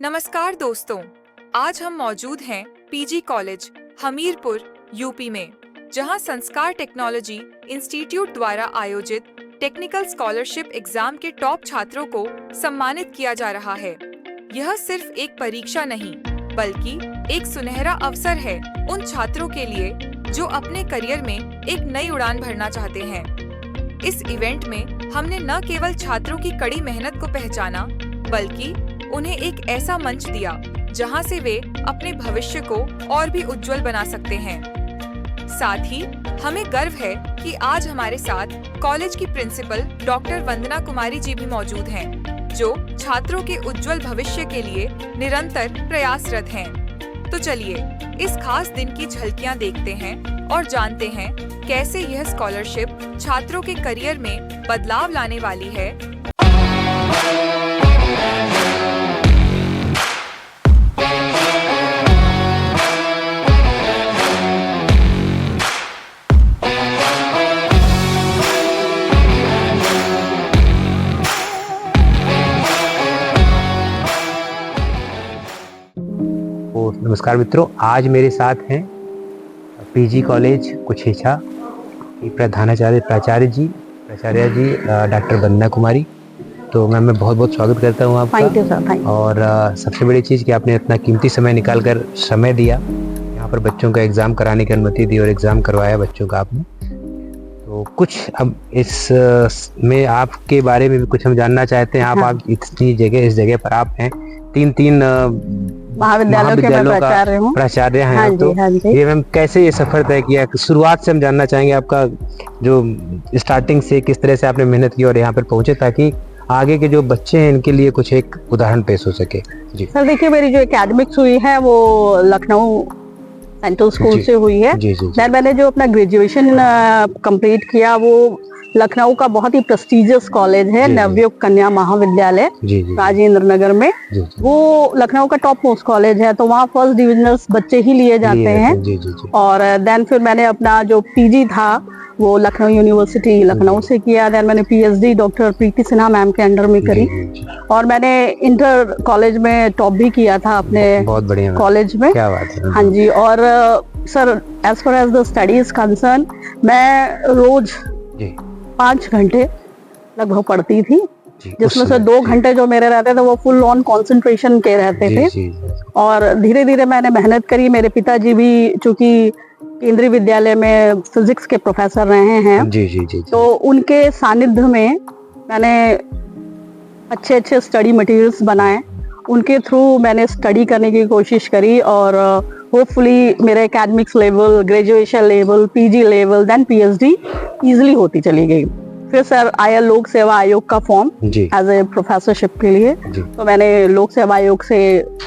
नमस्कार दोस्तों, आज हम मौजूद हैं पीजी कॉलेज हमीरपुर यूपी में, जहां संस्कार टेक्नोलॉजी इंस्टीट्यूट द्वारा आयोजित टेक्निकल स्कॉलरशिप एग्जाम के टॉप छात्रों को सम्मानित किया जा रहा है। यह सिर्फ एक परीक्षा नहीं, बल्कि एक सुनहरा अवसर है उन छात्रों के लिए जो अपने करियर में एक नई उड़ान भरना चाहते हैं। इस इवेंट में हमने न केवल छात्रों की कड़ी मेहनत को पहचाना, बल्कि उन्हें एक ऐसा मंच दिया जहां से वे अपने भविष्य को और भी उज्जवल बना सकते हैं। साथ ही हमें गर्व है कि आज हमारे साथ कॉलेज की प्रिंसिपल डॉक्टर वंदना कुमारी जी भी मौजूद हैं, जो छात्रों के उज्जवल भविष्य के लिए निरंतर प्रयासरत हैं। तो चलिए इस खास दिन की झलकियां देखते हैं और जानते हैं कैसे यह स्कॉलरशिप छात्रों के करियर में बदलाव लाने वाली है। नमस्कार मित्रों, आज मेरे साथ हैं पीजी कॉलेज कुछेछा की प्राचार्य जी डॉक्टर वंदना कुमारी। तो मैम, मैं बहुत बहुत स्वागत करता हूँ आपका। Thank you sir. और सबसे बड़ी चीज़ कि आपने इतना कीमती समय निकाल कर समय दिया, यहाँ पर बच्चों का एग्ज़ाम कराने की अनुमति दी और एग्ज़ाम करवाया बच्चों का आपने। तो कुछ अब इस में आपके बारे में भी कुछ हम जानना चाहते हैं। आप इतनी जगह, इस जगह पर आप हैं, तीन महाविद्यालयों के प्राचार्य हैं। तो ये मैम कैसे ये सफर तय किया? शुरुआत से हम जानना चाहेंगे आपका, जो स्टार्टिंग से किस तरह से आपने मेहनत की और यहाँ पर पहुंचे, ताकि आगे के जो बच्चे हैं इनके लिए कुछ एक उदाहरण पेश हो सके। जी सर, देखिए, मेरी जो एकेडमिक्स हुई है वो लखनऊ सेंट्रल स्कूल से हुई है। देन मैंने जो अपना ग्रेजुएशन कंप्लीट किया वो लखनऊ का बहुत ही प्रेस्टिजियस कॉलेज है, नवयुग कन्या महाविद्यालय राजेंद्र नगर में। वो लखनऊ का टॉप मोस्ट कॉलेज है, तो वहाँ फर्स्ट डिविजनर्स बच्चे ही लिए जाते हैं। और देन फिर मैंने अपना जो पीजी था वो लखनऊ यूनिवर्सिटी लखनऊ से किया। देन मैंने पीएचडी डॉक्टर प्रीति सिन्हा मैम के अंडर में करी। और मैंने इंटर कॉलेज में टॉप भी किया था अपने कॉलेज में। क्या बात है। हाँ जी। और sir, as far as the studies concern, मैं रोज 5 घंटे लगभग पढ़ती थी, जिसमें से 2 घंटे जो मेरे रहते थे वो फुल ऑन कंसंट्रेशन के रहते थे। और धीरे धीरे मैंने मेहनत करी। मेरे पिताजी भी चूंकि केंद्रीय विद्यालय में फिजिक्स के प्रोफेसर रहे हैं, तो उनके सानिध्य में मैंने अच्छे स्टडी मटेरियल्स बनाए। उनके थ्रू मैंने स्टडी करने की कोशिश करी और होपफुली मेरे academics level, graduation level, PG level, then PhD easily होती चली गई। फिर सर आया लोक सेवा आयोग का फॉर्म एज ए प्रोफेसरशिप के लिए। तो मैंने लोक सेवा आयोग से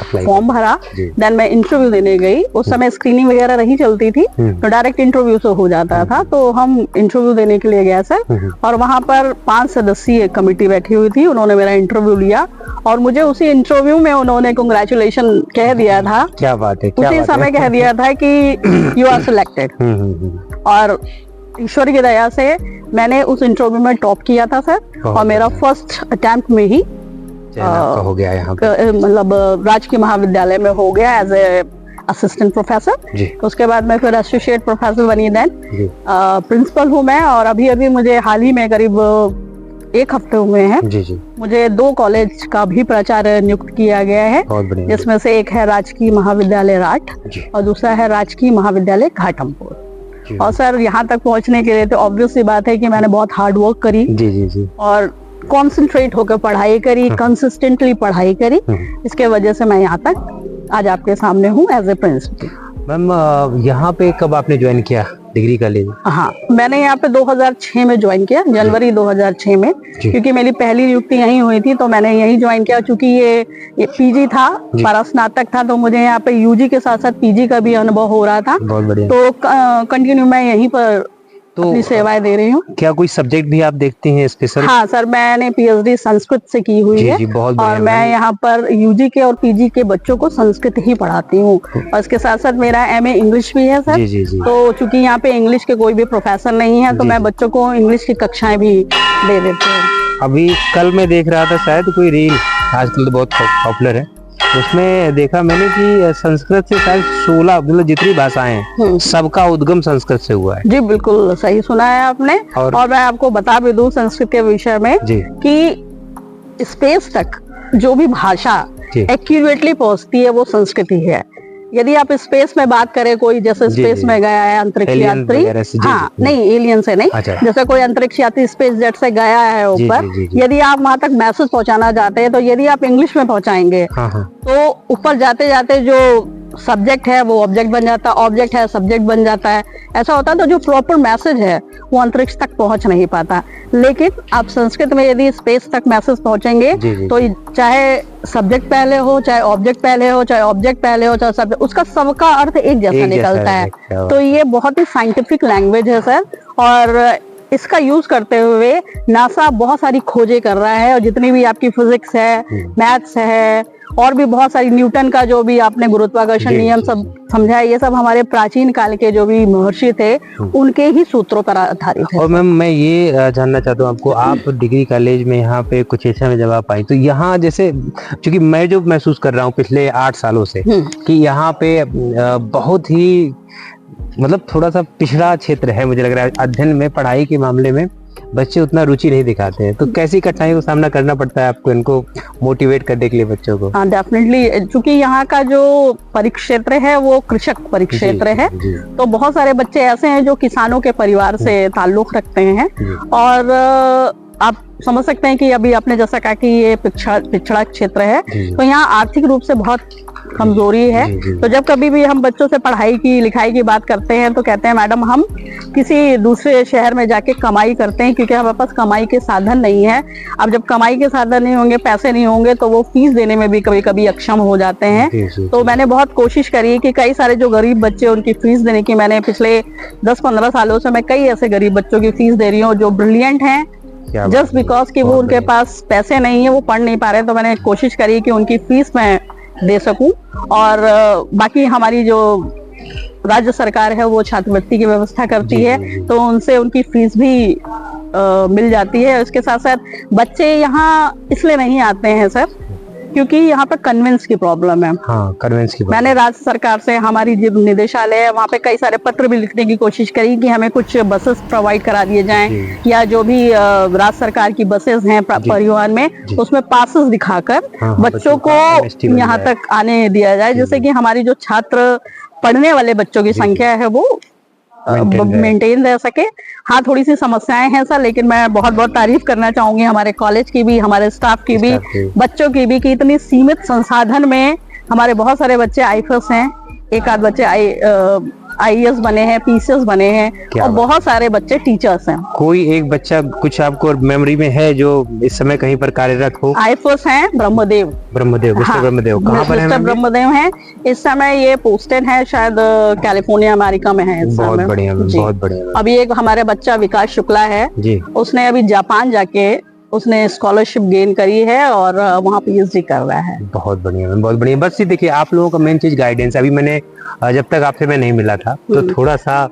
फॉर्म भरा। देन मैं इंटरव्यू देने गई। उस समय स्क्रीनिंग वगैरह नहीं चलती थी, तो डायरेक्ट इंटरव्यू से हो जाता था। तो हम इंटरव्यू देने के लिए गए सर, और वहाँ पर 5 सदस्यीय कमेटी बैठी हुई थी। उन्होंने मेरा इंटरव्यू लिया और मुझे उसी इंटरव्यू में उन्होंने कांग्रेचुलेशन कह दिया था। क्या बात है। उसी समय कह दिया था कि यू आर सिलेक्टेड। और ईश्वर की दया से मैंने उस इंटरव्यू में टॉप किया था सर, और मेरा फर्स्ट अटेम्प्ट में ही हो गया यहाँ पे, मतलब राजकीय महाविद्यालय में हो गया एज ए असिस्टेंट प्रोफेसर। उसके बाद मैं फिर एसोसिएट प्रोफेसर बनी। देन प्रिंसिपल हूँ मैं, और अभी मुझे हाल ही में करीब 1 हफ्ते हुए हैं मुझे 2 कॉलेज का भी प्राचार्य नियुक्त किया गया है, जिसमें से एक है राजकीय महाविद्यालय राठ और दूसरा है राजकीय महाविद्यालय घाटमपुर। और सर, यहाँ तक पहुँचने के लिए तो ऑब्वियस सी बात है कि मैंने बहुत हार्ड वर्क करी और कॉन्सेंट्रेट होकर पढ़ाई करी, कंसिस्टेंटली पढ़ाई करी। इसके वजह से मैं यहाँ तक आज आपके सामने हूँ एज ए प्रिंसिपल। मैम, यहाँ पे कब आपने ज्वाइन किया डिग्री कॉलेज? हाँ, मैंने यहाँ पे 2006 में ज्वाइन किया, जनवरी 2006 में, क्योंकि मेरी पहली नियुक्ति यहीं हुई थी, तो मैंने यहीं ज्वाइन किया। चूंकि ये पीजी था, परास्नातक था, तो मुझे यहाँ पे यूजी के साथ साथ पीजी का भी अनुभव हो रहा था। तो कंटिन्यू मैं यहीं पर अपनी सेवाएं दे रही हूँ। क्या कोई सब्जेक्ट भी आप देखती हैं स्पेशल? हाँ सर, मैंने पीएचडी संस्कृत से की हुई है। और मैं यहाँ पर यूजी के और पीजी के बच्चों को संस्कृत ही पढ़ाती हूँ। और इसके साथ साथ मेरा एमए इंग्लिश भी है सर। तो चूंकि यहाँ पे इंग्लिश के कोई भी प्रोफेसर नहीं है, तो मैं बच्चों को इंग्लिश की कक्षाएं भी दे देती हूँ। अभी कल मैं देख रहा था, शायद कोई रील आजकल तो बहुत पॉपुलर है, उसमें देखा मैंने कि संस्कृत से शायद 16 मतलब जितनी भाषाएं हैं सबका उद्गम संस्कृत से हुआ है। जी बिल्कुल सही सुना है आपने। और मैं आपको बता भी दूं संस्कृत के विषय में कि स्पेस तक जो भी भाषा एक्यूरेटली पहुंचती है वो संस्कृत ही है। यदि आप स्पेस में बात करें, कोई जैसे स्पेस में गया है अंतरिक्ष यात्री, हाँ नहीं एलियन से नहीं, जैसे कोई अंतरिक्ष यात्री स्पेस जेट से गया है ऊपर, यदि आप वहां तक मैसेज पहुंचाना चाहते हैं तो यदि आप इंग्लिश में पहुंचाएंगे तो ऊपर जाते जाते जो सब्जेक्ट है वो ऑब्जेक्ट बन जाता है, ऑब्जेक्ट है सब्जेक्ट बन जाता है, ऐसा होता है। तो जो प्रॉपर मैसेज है वो अंतरिक्ष तक पहुंच नहीं पाता। लेकिन आप संस्कृत में यदि स्पेस तक मैसेज पहुंचेंगे तो चाहे सब्जेक्ट पहले हो, चाहे ऑब्जेक्ट पहले हो, चाहे ऑब्जेक्ट पहले हो, चाहे सब्जेक्ट, उसका सबका अर्थ एक जैसा निकलता है। तो ये बहुत ही साइंटिफिक लैंग्वेज है सर, और इसका यूज करते हुए नासा बहुत सारी खोजें कर रहा है। और जितनी भी आपकी फिजिक्स है, मैथ्स है, और भी बहुत सारी न्यूटन का जो भी आपने गुरुत्वाकर्षण नियम सब समझा है, ये सब हमारे प्राचीन काल के जो भी महर्षि थे उनके ही सूत्रों पर आधारित है। और मैम मैं ये जानना चाहता हूँ आपको, आप डिग्री कॉलेज में यहाँ पे कुछ ऐसा में जब आप आई तो यहाँ जैसे, क्योंकि मैं जो महसूस कर रहा हूँ पिछले 8 सालों से कि यहाँ पे बहुत ही मतलब थोड़ा सा पिछड़ा क्षेत्र है, मुझे लग रहा है अध्ययन में, पढ़ाई के मामले में बच्चे उतना रुचि नहीं दिखाते हैं। तो कैसी कठिनाइयों का सामना करना पड़ता है आपको इनको मोटिवेट करने के लिए बच्चों को? हाँ डेफिनेटली, क्योंकि यहाँ का जो परिक्षेत्र है वो कृषक परिक्षेत्र है, तो बहुत सारे बच्चे ऐसे हैं जो किसानों के परिवार से ताल्लुक रखते हैं। और आप समझ सकते हैं कि अभी आपने जैसा कहा कि ये पिछड़ा क्षेत्र है, तो यहाँ आर्थिक रूप से बहुत कमजोरी है। तो जब कभी भी हम बच्चों से पढ़ाई की लिखाई की बात करते हैं तो कहते हैं मैडम हम किसी दूसरे शहर में जाके कमाई करते हैं, क्योंकि हमारे पास कमाई के साधन नहीं है। अब जब कमाई के साधन नहीं होंगे, पैसे नहीं होंगे, तो वो फीस देने में भी कभी कभी अक्षम हो जाते हैं। तो मैंने बहुत कोशिश करी कि कई सारे जो गरीब बच्चे उनकी फीस देने की, मैंने पिछले 10-15 सालों से मैं कई ऐसे गरीब बच्चों की फीस दे रही हूँ जो ब्रिलियंट हैं, जस्ट बिकॉज कि वो उनके पास पैसे नहीं है, वो पढ़ नहीं पा रहे। तो मैंने कोशिश करी कि उनकी फीस मैं दे सकूं। और बाकी हमारी जो राज्य सरकार है वो छात्रवृत्ति की व्यवस्था करती है, तो उनसे उनकी फीस भी मिल जाती है। इसके साथ साथ बच्चे यहाँ इसलिए नहीं आते हैं सर क्योंकि यहाँ पे कन्वेंस की प्रॉब्लम है। हाँ, कन्वेंस की मैंने राज्य सरकार से, हमारी जो निदेशालय है वहाँ पे कई सारे पत्र भी लिखने की कोशिश करी कि हमें कुछ बसेस प्रोवाइड करा दिए जाएं, या जो भी राज्य पढ़ने वाली बसेस हैं परिवहन में, उसमें पासेस दिखाकर बच्चों को यहाँ तक आने दिया जाए, जिससे कि हमारी जो छात्र पढ़ने वाले बच्चों की संख्या है वो मेंटेन रह सके। हाँ थोड़ी सी समस्याएं हैं सर, लेकिन मैं बहुत बहुत तारीफ करना चाहूंगी हमारे कॉलेज की भी, हमारे स्टाफ की भी, बच्चों की भी, कि इतनी सीमित संसाधन में हमारे बहुत सारे बच्चे आईएफएस हैं, एक आध बच्चे आईएएस बने हैं, पीसीएस बने हैं, और बहुत सारे बच्चे टीचर्स हैं। कोई एक बच्चा कुछ आपको मेमोरी में है जो इस समय कहीं पर कार्यरत हो? आईएफएस हैं ब्रह्मदेव, मिस्टर ब्रह्मदेव कहाँ पर है? मिस्टर ब्रह्मदेव हैं, इस समय ये पोस्टेड है शायद कैलिफोर्निया अमेरिका में है इस समय। बहुत बढ़िया, बहुत बढ़िया। अभी एक हमारे बच्चा विकास शुक्ला है, उसने अभी जापान जाके उसने स्कॉलरशिप गेन करी है और वहाँ पीएचडी कर रहा है। बहुत बढ़िया, बहुत बढ़िया। बस ये देखिए आप लोगों का मेन चीज गाइडेंस। अभी मैंने जब तक आपसे मैं नहीं मिला था तो थोड़ा सा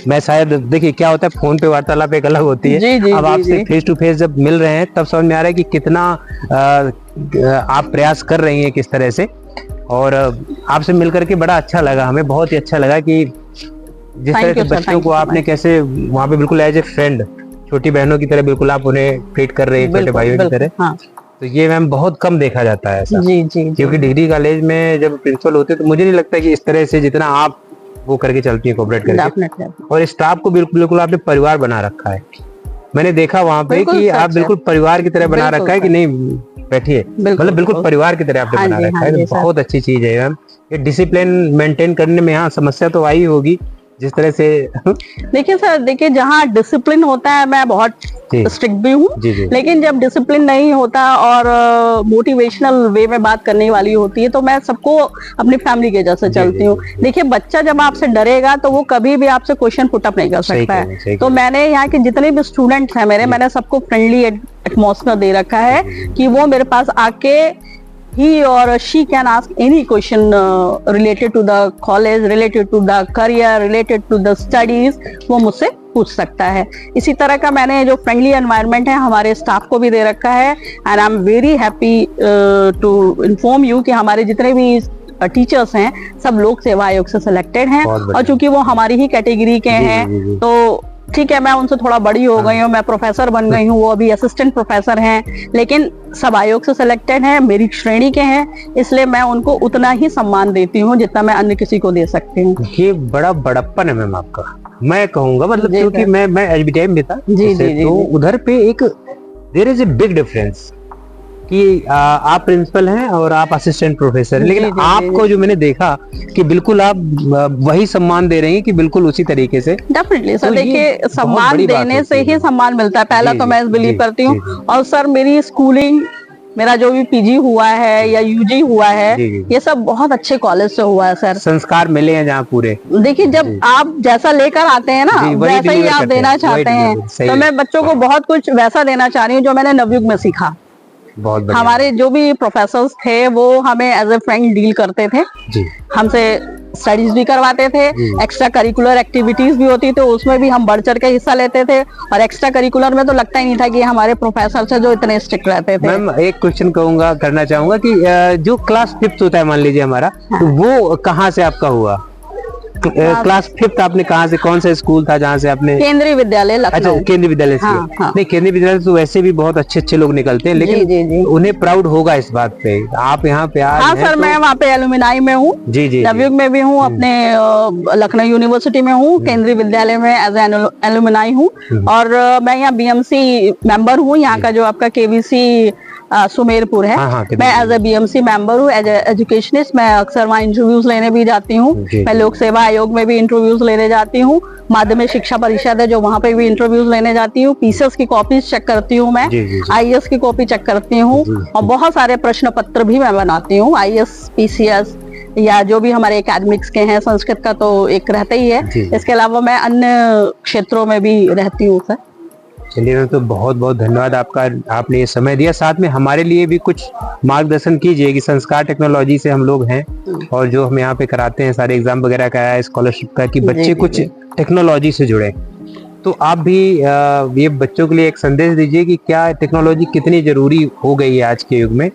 मैं शायद, देखिए क्या होता है फोन पे वार्तालाप एक अलग होती है, अब आपसे फेस टू फेस जब मिल रहे हैं तब समझ में आ रहा है कि कितना आप प्रयास कर रही हैं किस तरह से। और आपसे मिल करके बड़ा अच्छा लगा, हमें बहुत ही अच्छा लगा कि जिस तरह से बच्चों को आपने कैसे वहाँ पे बिल्कुल एज ए फ्रेंड, छोटी बहनों की तरह बिल्कुल आप उन्हें ट्रीट कर रहे हैं, छोटे भाइयों की तरह। हाँ। तो ये मैम बहुत कम देखा जाता है ऐसा। क्योंकि डिग्री कॉलेज में जब प्रिंसिपल होते हैं तो मुझे नहीं लगता कि इस तरह से जितना आप वो करके चलती है, कोऑपरेट करके, और स्टाफ को बिल्कुल आपने परिवार बना रखा है। मैंने देखा वहाँ पे कि आप बिल्कुल परिवार की तरह बना रखा है कि नहीं बैठिए, मतलब बिल्कुल परिवार की तरह आपने बना रखा है। बहुत अच्छी चीज है मैम। ये डिसिप्लिन मेंटेन करने में यहाँ समस्या तो आई होगी जिस तरह से। देखिए सर, देखिए जहाँ डिसिप्लिन होता है, मैं बहुत स्ट्रिक्ट भी हूँ, लेकिन जब डिसिप्लिन नहीं होता और मोटिवेशनल वे में बात करने वाली होती है तो मैं सबको अपनी फैमिली के जैसे चलती हूँ। देखिए बच्चा जब आपसे डरेगा तो वो कभी भी आपसे क्वेश्चन पुटअप नहीं कर सकता है। तो मैंने यहाँ के जितने भी स्टूडेंट्स हैं मैंने सबको फ्रेंडली एटमॉस्फेयर दे रखा है कि वो मेरे पास आके he or she can ask any question related to the college, related to the career, related to the studies, वो मुझसे पूछ सकता है। इसी तरह का मैंने जो फ्रेंडली एनवायरनमेंट है हमारे स्टाफ को भी दे रखा है। And I am very happy to inform you कि हमारे जितने भी टीचर्स हैं सब लोक सेवा आयोग से सिलेक्टेड हैं, और चूंकि वो हमारी ही कैटेगरी के हैं तो ठीक है, मैं उनसे थोड़ा बड़ी हो गई हूँ, मैं प्रोफेसर बन गई हूँ, वो अभी असिस्टेंट प्रोफेसर हैं, लेकिन सब आयोग से सिलेक्टेड हैं, मेरी श्रेणी के हैं, इसलिए मैं उनको उतना ही सम्मान देती हूँ जितना मैं अन्य किसी को दे सकती हूँ। ये बड़ा बड़प्पन है मैम आपका, मैं कहूँगा, मतलब क्योंकि मैं एचबीटीआई में था तो उधर पे एक there is a big difference कि आप प्रिंसिपल हैं और आप असिस्टेंट प्रोफेसर हैं, लेकिन आपको जो मैंने देखा कि बिल्कुल आप वही सम्मान दे रही हैं कि बिल्कुल उसी तरीके से। डेफिनेटली सर, देखिए सम्मान देने से ही सम्मान मिलता है, पहला तो मैं बिलीव करती हूँ। और सर मेरी स्कूलिंग, मेरा जो भी पीजी हुआ है या यूजी हुआ है, ये सब बहुत अच्छे कॉलेज से हुआ है सर। संस्कार मिले हैं जहाँ पूरे। देखिए जब आप जैसा लेकर आते हैं ना वैसा ही आप देना चाहते हैं, तो मैं बच्चों को बहुत कुछ वैसा देना चाह रही हूँ जो मैंने नवयुग में सीखा। बहुत हमारे जो भी प्रोफेसर्स थे वो हमें एज ए फ्रेंड डील करते थे, हमसे स्टडीज भी करवाते थे, एक्स्ट्रा करिकुलर एक्टिविटीज भी होती तो उसमें भी हम बढ़ चढ़ के हिस्सा लेते थे, और एक्स्ट्रा करिकुलर में तो लगता ही नहीं था कि हमारे प्रोफेसर से जो इतने स्ट्रिक्ट रहते थे। मैम एक क्वेश्चन करना चाहूंगा कि जो क्लास 5th होता है मान लीजिए हमारा, तो वो कहाँ से आपका हुआ? क्लास 5th आपने कहाँ से, कौन सा स्कूल था जहाँ से आपने? केंद्रीय विद्यालय लखनऊ। अच्छा, केंद्रीय विद्यालय से। नहीं, केंद्रीय विद्यालय तो वैसे भी बहुत अच्छे लोग निकलते हैं, लेकिन जी। उन्हें प्राउड होगा इस बात पे, आप यहाँ पे आज हैं। सर मैं वहाँ पे एलुमनाई में हूँ, नवयुग में भी हूँ, अपने लखनऊ यूनिवर्सिटी में हूँ, केंद्रीय विद्यालय में एज एलुमनाई हूँ, और मैं यहाँ बीएमसी मेंबर हूँ। यहाँ का जो आपका केवीसी सुमेरपुर है, मैं एज ए बीएमसी मेंबर हूँ, एज एजुकेशनिस्ट। मैं अक्सर वहाँ इंटरव्यूज लेने भी जाती हूँ, मैं लोक सेवा आयोग में भी इंटरव्यूज लेने जाती हूँ, माध्यमिक शिक्षा परिषद है जो वहाँ पे भी इंटरव्यूज लेने जाती हूँ, पीसीएस की कॉपीज चेक करती हूँ मैं, आईएएस की कॉपी चेक करती हूँ, और बहुत सारे प्रश्न पत्र भी मैं बनाती हूँ, आईएएस पीसीएस या जो भी हमारे एकेडमिक्स के हैं, संस्कृत का तो एक रहता ही है, इसके अलावा मैं अन्य क्षेत्रों में भी रहती हूँ सर। चलिए, तो बहुत बहुत धन्यवाद आपका, आपने ये समय दिया। साथ में हमारे लिए भी कुछ मार्गदर्शन कीजिए कि संस्कार टेक्नोलॉजी से हम लोग हैं और जो हम यहाँ पे कराते हैं सारे एग्जाम वगैरह का है, स्कॉलरशिप का, कि बच्चे कुछ टेक्नोलॉजी से जुड़े। तो आप भी ये बच्चों के लिए एक संदेश दीजिए कि क्या टेक्नोलॉजी कितनी जरूरी हो गई है आज के युग में,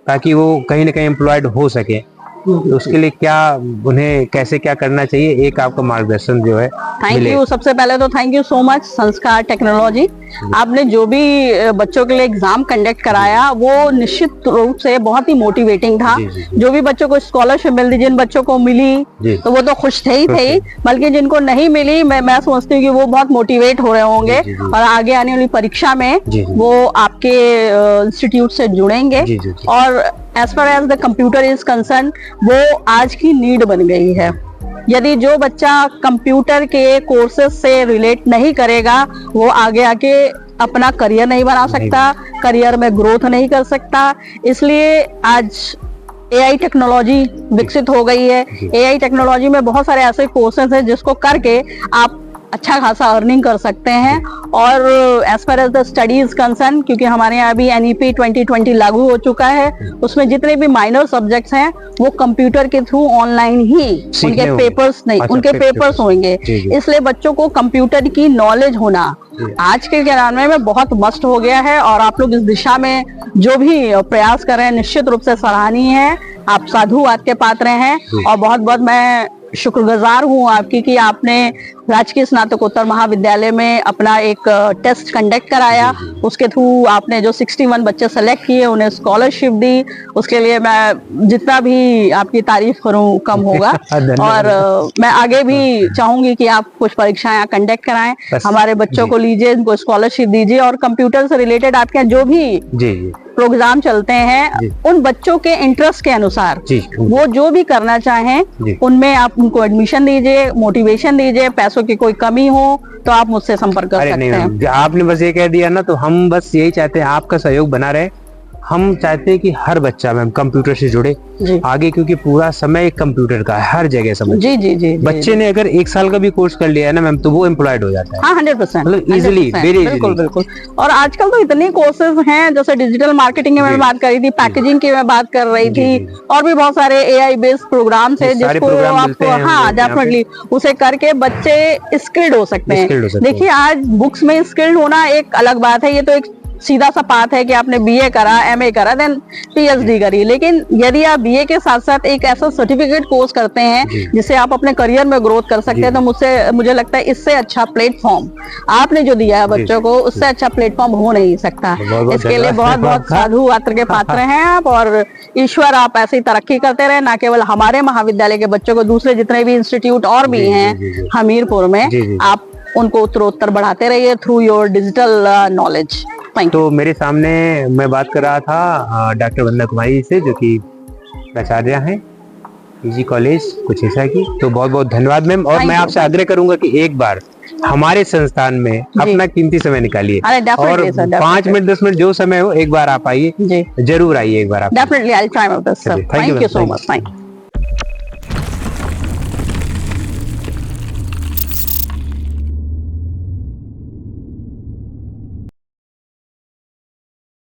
ताकि वो कहीं ना कहीं एम्प्लॉयड हो सके, तो उसके लिए क्या उन्हें कैसे क्या करना चाहिए, एक आपका मार्गदर्शन जो है। थैंक यू, सबसे पहले तो थैंक यू सो मच संस्कार टेक्नोलॉजी। आपने जो भी बच्चों के लिए एग्जाम कंडक्ट कराया वो निश्चित रूप से बहुत ही मोटिवेटिंग था। जो भी बच्चों को स्कॉलरशिप मिलती, जिन बच्चों को मिली तो वो तो खुश थे ही, बल्कि जिनको नहीं मिली मैं समझती हूँ कि वो बहुत मोटिवेट हो रहे होंगे और आगे आने वाली परीक्षा में वो आपके इंस्टीट्यूट से जुड़ेंगे। और as far as the computer is concern, वो आज की नीड बन गई है। यदि जो बच्चा कंप्यूटर के कोर्सेज से रिलेट नहीं करेगा वो आगे आके अपना करियर नहीं बना सकता, करियर में ग्रोथ नहीं कर सकता। इसलिए आज एआई टेक्नोलॉजी विकसित हो गई है। एआई टेक्नोलॉजी में बहुत सारे ऐसे कोर्सेज हैं जिसको करके आप अच्छा खासा अर्निंग कर सकते हैं। और as far as the studies concern, क्योंकि हमारे यहाँ अभी एनईपी 2020 लागू हो चुका है, उसमें जितने भी माइनर सब्जेक्ट्स हैं वो कंप्यूटर के थ्रू ऑनलाइन ही उनके पेपर्स उनके पेपर्स होंगे। इसलिए बच्चों को कंप्यूटर की नॉलेज होना आज के ज़माने में बहुत मस्ट हो गया है, और आप लोग इस दिशा में जो भी प्रयास कर रहे हैं निश्चित रूप से सराहनीय है। आप साधुवाद के पात्र हैं, और बहुत बहुत मैं शुक्रगुजार हूँ आपकी कि आपने राजकीय स्नातकोत्तर महाविद्यालय में अपना एक टेस्ट कंडक्ट कराया, उसके थ्रू आपने जो 61 बच्चे सेलेक्ट किए उन्हें स्कॉलरशिप दी। उसके लिए मैं जितना भी आपकी तारीफ करूँ कम होगा। और मैं आगे भी चाहूंगी कि आप कुछ परीक्षाएं कंडक्ट कराएं, हमारे बच्चों को लीजिए, इनको स्कॉलरशिप दीजिए, और कंप्यूटर से रिलेटेड आपके जो भी प्रोग्राम चलते हैं उन बच्चों के इंटरेस्ट के अनुसार वो जो भी करना चाहें उनमें आप उनको एडमिशन दीजिए, मोटिवेशन दीजिए। पैसों की कोई कमी हो तो आप मुझसे संपर्क कर सकते हैं। आपने बस ये कह दिया ना, तो हम बस यही चाहते हैं आपका सहयोग बना रहे, हम चाहते हैं कि हर बच्चा मैम कंप्यूटर से जुड़े जी आगे, क्योंकि पूरा समय कंप्यूटर का है हर जगह समझ। जी जी जी बच्चे ने अगर 1 साल का भी कोर्स कर लिया है ना मैम, तो वो एम्प्लॉयड हो जाता है। हाँ 100%, मतलब इजीली, वेरी बिल्कुल इजीली। बिल्कुल। और आजकल तो इतनी कोर्सेज हैं, जैसे डिजिटल मार्केटिंग की मैं बात कर रही थी, पैकेजिंग की मैं बात कर रही थी, और भी बहुत सारे AI बेस्ड प्रोग्राम्स है सारे जिसको प्रोग्राम आप, मिलते हैं हम हाँ लोग यहाँ पे। डेफिनेटली उसे करके बच्चे स्किल्ड हो सकते हैं। Skilled हो सकते हैं। देखिए आज बुक्स में स्किल्ड होना एक अलग बात है, ये तो एक सीधा सा पाथ है कि आपने BA करा, MA करा, देन PhD करी, लेकिन यदि आप BA के साथ साथ एक ऐसा सर्टिफिकेट कोर्स करते हैं जिससे आप अपने करियर में ग्रोथ कर सकते हैं, तो मुझे लगता है इससे अच्छा प्लेटफॉर्म आपने जो दिया है बच्चों को, उससे अच्छा प्लेटफॉर्म हो नहीं सकता। इसके लिए बहुत बहुत साधु पात्र के पात्र हैं आप, और ईश्वर आप ऐसी तरक्की करते रहे, ना केवल हमारे महाविद्यालय के बच्चों को, दूसरे जितने भी इंस्टीट्यूट और भी हैं हमीरपुर में, आप उनको उत्तरोत्तर बढ़ाते रहिए थ्रू योर डिजिटल नॉलेज। तो मेरे सामने मैं बात कर रहा था डॉक्टर वंदना कुमारी से, जो कि प्राचार्य हैं PG कॉलेज कुछ ऐसा की। तो बहुत बहुत धन्यवाद मैम, और मैं आपसे आग्रह करूंगा कि एक बार हमारे संस्थान में अपना कीमती समय निकालिए, और 5 मिनट 10 मिनट जो समय हो, एक बार आप आइए, जरूर आइए एक बार आप। Definitely I will try my best sir. Thank you so much. Thank you.